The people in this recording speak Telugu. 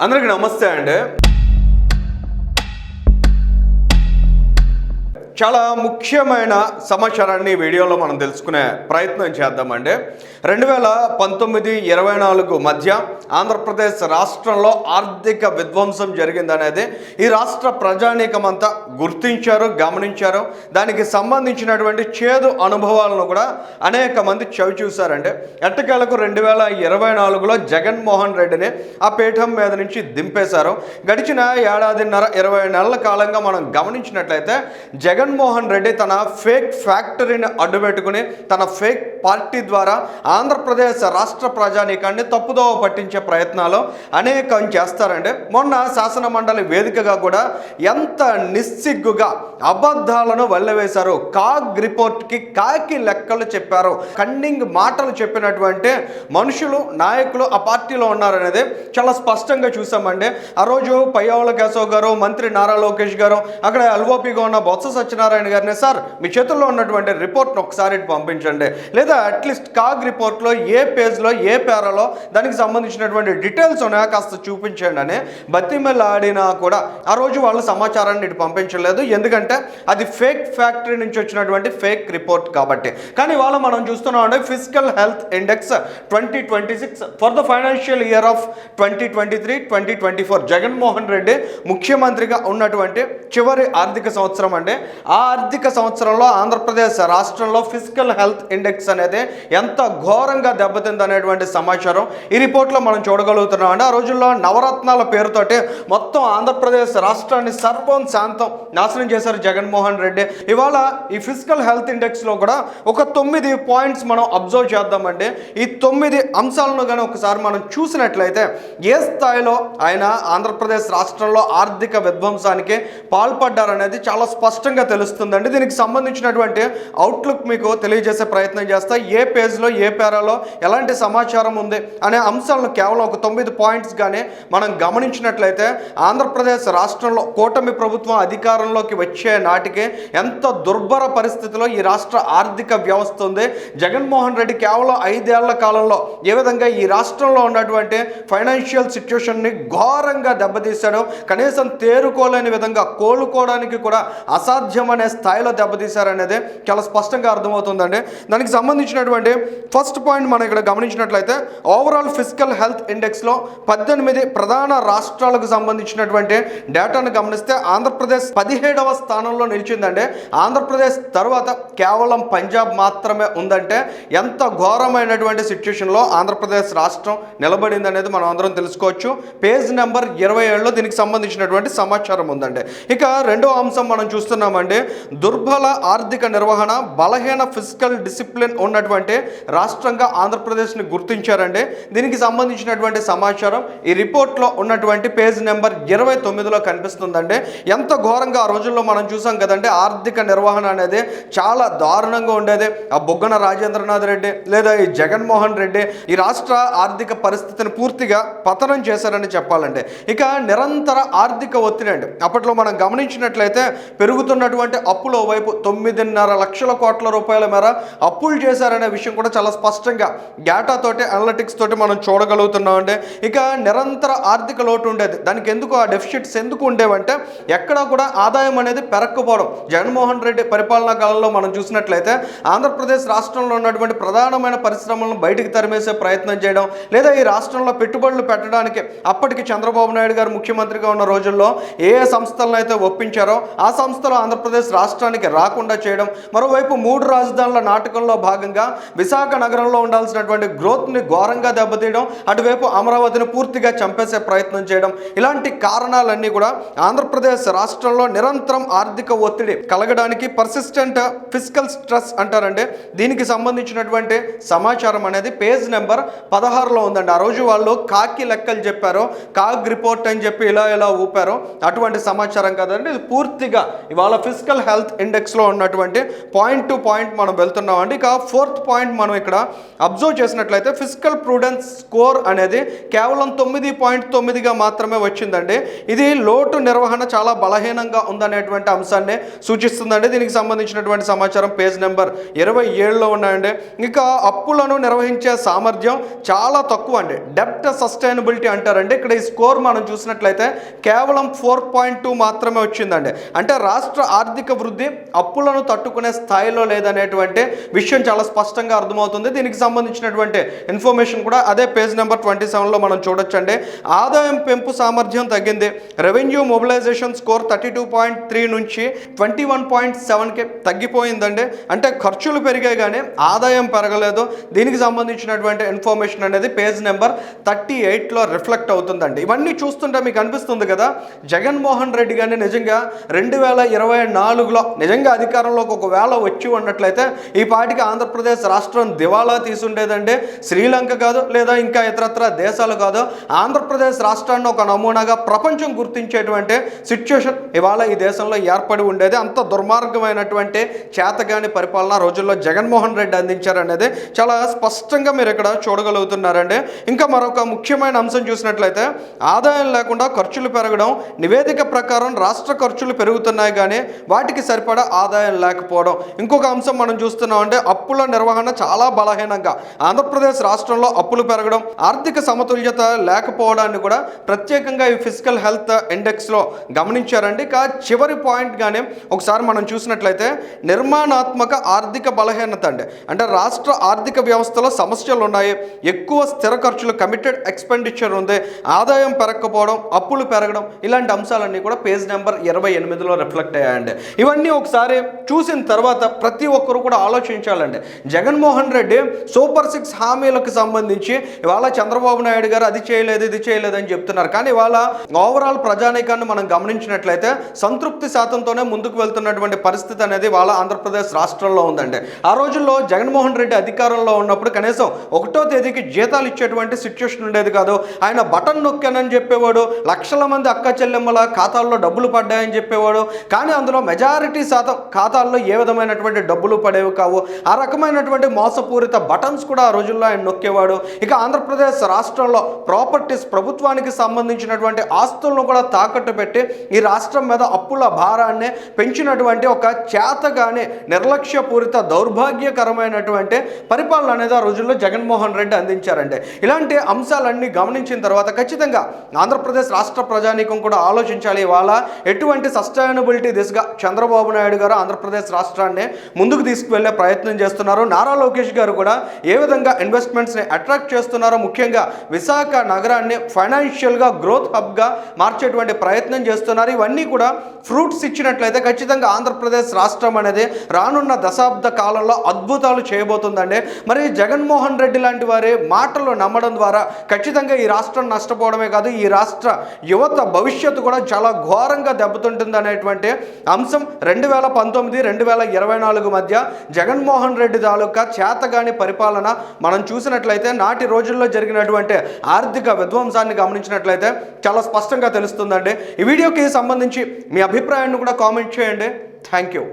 అందరికీ నమస్తే అండి. చాలా ముఖ్యమైన సమాచారాన్ని వీడియోలో మనం తెలుసుకునే ప్రయత్నం చేద్దామండి. 2019-24 మధ్య ఆంధ్రప్రదేశ్ రాష్ట్రంలో ఆర్థిక విధ్వంసం జరిగిందనేది ఈ రాష్ట్ర ప్రజానీకమంతా గుర్తించారు, గమనించారు. దానికి సంబంధించినటువంటి చేదు అనుభవాలను కూడా అనేక మంది చవి చూశారండి. ఎట్టకేలకు 2024లో జగన్మోహన్ రెడ్డిని ఆ పీఠం మీద నుంచి దింపేశారు. గడిచిన ఏడాదిన్నర 20 నెలల కాలంగా మనం గమనించినట్లయితే జగన్మోహన్ రెడ్డి తన ఫేక్ ఫ్యాక్టరీని అడ్డుపెట్టుకుని తన ఫేక్ పార్టీ ద్వారా ఆంధ్రప్రదేశ్ రాష్ట్ర ప్రజానీకాన్ని తప్పుదోవ పట్టించే ప్రయత్నాలు అనేకం చేస్తారండి. మొన్న శాసన మండలి వేదికగా కూడా ఎంత నిస్సిగ్గుగా అబద్ధాలను వల్లవేశారు. కాగ్ రిపోర్ట్కి కాకి లెక్కలు చెప్పారు. కన్నింగ్ మాటలు చెప్పినటువంటి మనుషులు, నాయకులు ఆ పార్టీలో ఉన్నారనేది చాలా స్పష్టంగా చూసామండి. ఆ రోజు పయ్యావుల కేశవ్ గారు, మంత్రి నారా లోకేష్ గారు, అక్కడ ఎల్ఓపిగా ఉన్న బొత్స సత్యనారాయణ గారిని, సార్ మీ చేతుల్లో ఉన్నటువంటి రిపోర్ట్ను ఒకసారి పంపించండి, లేదా అట్లీస్ట్ కాగ్ రిపోర్ట్లో ఏ పేజ్లో ఏ పేరాలో దానికి సంబంధించినటువంటి డీటెయిల్స్ ఉన్నాయో కాస్త చూపించండి అని బతిమలాడినా కూడా ఆ రోజు వాళ్ళు సమాచారాన్ని ఇటు పంపించలేదు. ఎందుకంటే అది ఫేక్ ఫ్యాక్టరీ నుంచి వచ్చినటువంటి ఫేక్ రిపోర్ట్ కాబట్టి. కానీ వాళ్ళు మనం చూస్తున్నామంటే physical health index 2026 for the financial year of 2023-2024 Jaganmohan Reddy ముఖ్యమంత్రిగా ఉన్నటువంటి చివరి ఆర్థిక సంవత్సరం అండి. ఆ ఆర్థిక సంవత్సరంలో ఆంధ్రప్రదేశ్ రాష్ట్రంలో ఫిజికల్ హెల్త్ ఇండెక్స్ అనేది ఎంత ఘోరంగా దెబ్బతింది అనేటువంటి సమాచారం ఈ రిపోర్ట్లో మనం చూడగలుగుతున్నాం అండి. ఆ రోజుల్లో నవరత్నాల పేరుతోటి మొత్తం ఆంధ్రప్రదేశ్ రాష్ట్రాన్ని సర్వం శాంతం నాశనం చేశారు జగన్మోహన్ రెడ్డి. ఇవాళ ఈ ఫిజికల్ హెల్త్ ఇండెక్స్లో కూడా ఒక 9 పాయింట్స్ మనం అబ్జర్వ్ చేద్దామండి. ఈ 9 అంశాలను కానీ ఒకసారి మనం చూసినట్లయితే ఏ స్థాయిలో ఆయన ఆంధ్రప్రదేశ్ రాష్ట్రంలో ఆర్థిక విధ్వంసానికి పాల్పడ్డారనేది చాలా స్పష్టంగా తెలుస్తుందండి. దీనికి సంబంధించినటువంటి అవుట్లుక్ మీకు తెలియజేసే ప్రయత్నం చేస్తా. ఏ పేజ్లో ఏ పేరాలో ఎలాంటి సమాచారం ఉంది అనే అంశాలను కేవలం ఒక 9 పాయింట్స్ కానీ మనం గమనించినట్లయితే ఆంధ్రప్రదేశ్ రాష్ట్రంలో కూటమి ప్రభుత్వం అధికారంలోకి వచ్చే నాటికి ఎంత దుర్భర పరిస్థితిలో ఈ రాష్ట్ర ఆర్థిక వ్యవస్థ ఉంది. జగన్మోహన్ రెడ్డి కేవలం 5 ఏళ్ల కాలంలో ఏ విధంగా ఈ రాష్ట్రంలో ఉన్నటువంటి ఫైనాన్షియల్ సిచ్యువేషన్ని ఘోరంగా దెబ్బతీశాడో, కనీసం తేరుకోలేని విధంగా కోలుకోవడానికి కూడా అసాధ్యమనే స్థాయిలో దెబ్బతీశారనేది చాలా స్పష్టంగా అర్థమవుతుందండి. దానికి సంబంధించినటువంటి ఫస్ట్ పాయింట్ మనం ఇక్కడ గమనించినట్లయితే ఓవరాల్ ఫిజికల్ హెల్త్ ఇండెక్స్లో 18 ప్రధాన రాష్ట్రాలకు సంబంధించినటువంటి డేటాను గమనిస్తే ఆంధ్రప్రదేశ్ 17వ స్థానంలో నిలిచిందండి. ఆంధ్రప్రదేశ్ తర్వాత కేవలం పంజాబ్ మాత్రమే ఉందంటే ఎంత ఘోరమైనటువంటి సిచ్యువేషన్లో ఆంధ్రప్రదేశ్ రాష్ట్రం నిలబడింది అనేది మనం అందరం తెలుసుకోవచ్చు. పేజ్ నెంబర్ 27లో దీనికి సంబంధించినటువంటి సమాచారం ఉందండి. ఇక రెండో అంశం మనం చూస్తున్నామండి. దుర్బల ఆర్థిక నిర్వహణ, బలహీన ఫిజికల్ డిసిప్లిన్ ఉన్నటువంటి రాష్ట్రంగా ఆంధ్రప్రదేశ్ని గుర్తించారండి. దీనికి సంబంధించినటువంటి సమాచారం ఈ రిపోర్ట్లో ఉన్నటువంటి పేజ్ నెంబర్ 29లో కనిపిస్తుందండి. ఎంత ఘోరంగా ఆ రోజుల్లో మనం చూసాం కదండి. ఆర్థిక నిర్వహణ అనేది చాలా దారుణంగా ఉండేది. ఆ బుగ్గన రాజేంద్రనాథ్ రెడ్డి లేదా ఈ జగన్మోహన్ రెడ్డి ఈ రాష్ట్ర ఆర్థిక పరిస్థితిని పూర్తిగా పతనం చేశారని చెప్పాలండి. ఇక నిరంతర ఆర్థిక ఒత్తిడి అండి. అప్పట్లో మనం గమనించినట్లయితే పెరుగుతున్నటువంటి అప్పులో వైపు 9.5 లక్షల కోట్ల రూపాయల మేర అప్పులు చేశారనే విషయం కూడా చాలా స్పష్టంగా డేటాతోటి అనలిటిక్స్ తోటి మనం చూడగలుగుతున్నామండి. ఇక నిరంతర ఆర్థిక లోటు ఉండేది. దానికి ఎందుకు ఆ డెఫిసిట్స్ ఎందుకు ఉండేవంటే ఎక్కడా కూడా ఆదాయం అనేది పెరగకపోవడం. జగన్మోహన్ రెడ్డి పరిపాలనా కాలంలో మనం చూసినట్లయితే ఆంధ్రప్రదేశ్ రాష్ట్రంలో ఉన్నటువంటి ప్రధానమైన పరిశ్రమలను బయటికి తరిమేసే ప్రయత్నం చేయడం, లేదా ఈ రాష్ట్రంలో పెట్టుబడులు పెట్టడానికి అప్పటికి చంద్రబాబు నాయుడు గారు ముఖ్యమంత్రిగా ఉన్న రోజుల్లో ఏ సంస్థలను అయితే ఒప్పించారో ఆ సంస్థలు ఆంధ్రప్రదేశ్ రాష్ట్రానికి రాకుండా చేయడం, మరోవైపు 3 రాజధానుల నాటకంలో భాగంగా విశాఖ నగరంలో ఉండాల్సినటువంటి గ్రోత్ని ఘోరంగా దెబ్బతీయడం, అటువైపు అమరావతిని పూర్తిగా చంపేసే ప్రయత్నం చేయడం, ఇలాంటి కారణాలన్నీ కూడా ఆంధ్రప్రదేశ్ రాష్ట్రంలో నిరంతరం ఆర్థిక ఒత్తిడి కలగడానికి పర్సిస్టెంట్ ఫిజికల్ స్ట్రెస్ అంటారండి. దీనికి సంబంధించినటువంటి సమాచారం అనేది పేజ్ నెంబర్ 16లో ఉందండి. ఆ రోజు వాళ్ళు కాకి లెక్కలు చెప్పారో, కాగ్ రిపోర్ట్ అని చెప్పి ఇలా ఊపారో అటువంటి సమాచారం కదండి. ఇది పూర్తిగా ఇవాళ ఫిజికల్ హెల్త్ ఇండెక్స్లో ఉన్నటువంటి పాయింట్ టు పాయింట్ మనం వెళ్తున్నామండి. ఇక ఫోర్త్ పాయింట్ మనం ఇక్కడ అబ్జర్వ్ చేసినట్లయితే ఫిజికల్ ప్రూడెన్స్ స్కోర్ అనేది కేవలం 9.9గా మాత్రమే వచ్చిందండి. ఇది లోటు నిర్వహణ చాలా బలహీనంగా ఉందనేటువంటి అంశాన్ని సూచిస్తుందండి. దీనికి సంబంధించినటువంటి సమాచారం పేజ్ నెంబర్ 27లో ఉన్నాయండి. ఇక అప్పులను నిర్వహించే సామర్థ్యం చాలా తక్కువ అండి. డెప్ట్ సస్టైనబిలిటీ అంటారండి. ఇక్కడ ఈ స్కోర్ మనం చూసినట్లయితే కేవలం 4.2 మాత్రమే వచ్చిందండి. అంటే రాష్ట్ర ఆర్థిక వృద్ధి అప్పులను తట్టుకునే స్థాయిలో లేదనేటువంటి విషయం చాలా స్పష్టంగా అర్థమవుతుంది. దీనికి సంబంధించినటువంటి ఇన్ఫర్మేషన్ కూడా అదే పేజ్ నెంబర్ 27లో మనం చూడొచ్చండి. ఆదాయం పెంపు సామర్థ్యం తగ్గింది. రెవెన్యూ మొబిలైజేషన్ స్కోర్ 32.3 నుంచి 21.7కి తగ్గిపోయిందండి. అంటే ఖర్చులు పెరిగాయి కానీ ఆదాయం పెరగలేదు. దీనికి సంబంధించినటువంటి ఇన్ఫర్మేషన్ అనేది పేజ్ నెంబర్ 38లో రిఫ్లెక్ట్ అవుతుందండి. ఇవన్నీ చూస్తుంటే మీకు అనిపిస్తుంది కదా, జగన్మోహన్ రెడ్డి గారిని నిజంగా 2024లో నిజంగా అధికారంలోకి ఒకవేళ వచ్చి ఉన్నట్లయితే ఈ పాటికి ఆంధ్రప్రదేశ్ రాష్ట్రం దివాలా తీసుండేదండి. శ్రీలంక కాదు, లేదా ఇంకా ఇతరత్ర దేశాలు కాదు, ఆంధ్రప్రదేశ్ రాష్ట్రాన్ని ఒక నమూనాగా ప్రపంచం గుర్తించేటువంటి సిచ్యుయేషన్ ఇవాళ ఈ దేశంలో ఏర్పడి ఉండేది. అంత దుర్మార్గమైనటువంటి చేతగాని పరిపాలన రోజుల్లో జగన్మోహన్ రెడ్డి అందించారనేది చాలా స్పష్టంగా మీరు ఇక్కడ చూడగలుగుతున్నారండి. ఇంకా మరొక ముఖ్యమైన అంశం చూసినట్లయితే ఆదాయం లేకుండా ఖర్చులు పెరగడం. నివేదిక ప్రకారం రాష్ట్ర ఖర్చులు పెరుగుతున్నాయి కానీ వాటికి సరిపడా ఆదాయం లేకపోవడం. ఇంకొక అంశం మనం చూస్తున్నాం అంటే అప్పుల నిర్వహణ చాలా బలహీనంగా ఆంధ్రప్రదేశ్ రాష్ట్రంలో అప్పులు పెరగడం, ఆర్థిక సమతుల్యత లేకపోవడాన్ని కూడా ప్రత్యేకంగా ఈ ఫిజికల్ హెల్త్ ఇండెక్స్లో గమనించారండి. ఇక చివరి పాయింట్ కానీ ఒకసారి మనం చూసినట్లయితే నిర్మాణాత్మక ఆర్థిక బలహీనత అండి. అంటే రాష్ట్ర ఆర్థిక వ్యవస్థలో సమస్యలు ఉన్నాయి. ఎక్కువ స్థిర ఖర్చులు, కమిటెడ్ ఎక్స్పెండిచర్ ఉంది, ఆదాయం పెరగకపోవడం, అప్పులు పెరగడం, ఇలాంటి అంశాలన్నీ కూడా పేజ్ నెంబర్ 28లో రిఫ్లెక్ట్ అయ్యాయండి. ఇవన్నీ ఒకసారి చూసిన తర్వాత ప్రతి ఒక్కరు కూడా ఆలోచించాలండి. జగన్మోహన్ రెడ్డి సూపర్ 6 హామీలకు సంబంధించి ఇవాళ చంద్రబాబు నాయుడు గారు అది చేయలేదు ఇది చేయలేదు అని చెప్తున్నారు. కానీ ఇవాళ ఓవరాల్ ప్రజానీకాన్ని మనం గమనించినట్లయితే సంతృప్తి శాతంతోనే ముందుకు వెళ్తున్నటువంటి పరిస్థితి అనేది ఇవాళ ఆంధ్రప్రదేశ్ రాష్ట్రంలో ఉందండి. ఆ రోజుల్లో జగన్మోహన్ రెడ్డి అధికారంలో ఉన్నప్పుడు కనీసం 1వ తేదీకి జీతాలు ఇచ్చేటువంటి సిచ్యుయేషన్ ఉండేది కాదు. ఆయన బటన్ నొక్కానని చెప్పేవాడు, లక్షల మంది అక్క చెల్లెమ్మల ఖాతాల్లో డబ్బులు పడ్డాయని చెప్పేవాడు. కానీ అందులో మెజారిటీ శాతం ఖాతాల్లో ఏ విధమైనటువంటి డబ్బులు పడేవి కావు. ఆ రకమైనటువంటి మోసపూరిత బటన్స్ కూడా ఆ రోజుల్లో ఆయన నొక్కేవాడు. ఇక ఆంధ్రప్రదేశ్ రాష్ట్రంలో ప్రాపర్టీస్, ప్రభుత్వానికి సంబంధించినటువంటి ఆస్తులను కూడా తాకట్టు పెట్టి ఈ రాష్ట్రం మీద అప్పుల భారాన్ని పెంచినటువంటి ఒక చేతగానే నిర్లక్ష్యపూరిత దౌర్భాగ్యకరమైనటువంటి పరిపాలన అనేది ఆ రోజుల్లో జగన్మోహన్ రెడ్డి అందించారండి. ఇలాంటి అంశాలన్నీ గమనించిన తర్వాత ఖచ్చితంగా ఆంధ్రప్రదేశ్ రాష్ట్ర ప్రజానీకం కూడా ఆలోచించాలి. ఇవాళ ఎటువంటి సస్టైనబిలిటీ దిశగా చంద్రబాబు నాయుడు గారు ఆంధ్రప్రదేశ్ రాష్ట్రాన్ని ముందుకు తీసుకువెళ్లే ప్రయత్నం చేస్తున్నారు. నారా లోకేష్ గారు కూడా ఏ విధంగా ఇన్వెస్ట్మెంట్స్ని అట్రాక్ట్ చేస్తున్నారో, ముఖ్యంగా విశాఖ నగరాన్ని ఫైనాన్షియల్గా గ్రోత్ హబ్గా మార్చేటువంటి ప్రయత్నం చేస్తున్నారు. ఇవన్నీ కూడా ఫ్రూట్స్ ఇచ్చినట్లయితే ఖచ్చితంగా ఆంధ్రప్రదేశ్ రాష్ట్రం అనేది రానున్న దశాబ్ద కాలంలో అద్భుతాలు చేయబోతుందండి. మరి జగన్మోహన్ రెడ్డి లాంటి వారి మాటలు నమ్మడం ద్వారా ఖచ్చితంగా ఈ రాష్ట్రం నష్టపోవడమే కాదు, ఈ రాష్ట్ర యువత భవిష్యత్తు కూడా చాలా ఘోరంగా దెబ్బతింటుంది అనేటువంటి అంశం 2019-2024 మధ్య జగన్మోహన్ రెడ్డి తాలూకా చేతగాని పరిపాలన మనం చూసినట్లయితే నాటి రోజుల్లో జరిగినటువంటి ఆర్థిక విధ్వంసాన్ని గమనించినట్లయితే చాలా స్పష్టంగా తెలుస్తుందండి. ఈ వీడియోకి సంబంధించి మీ అభిప్రాయాన్ని కూడా కామెంట్ చేయండి. Thank you.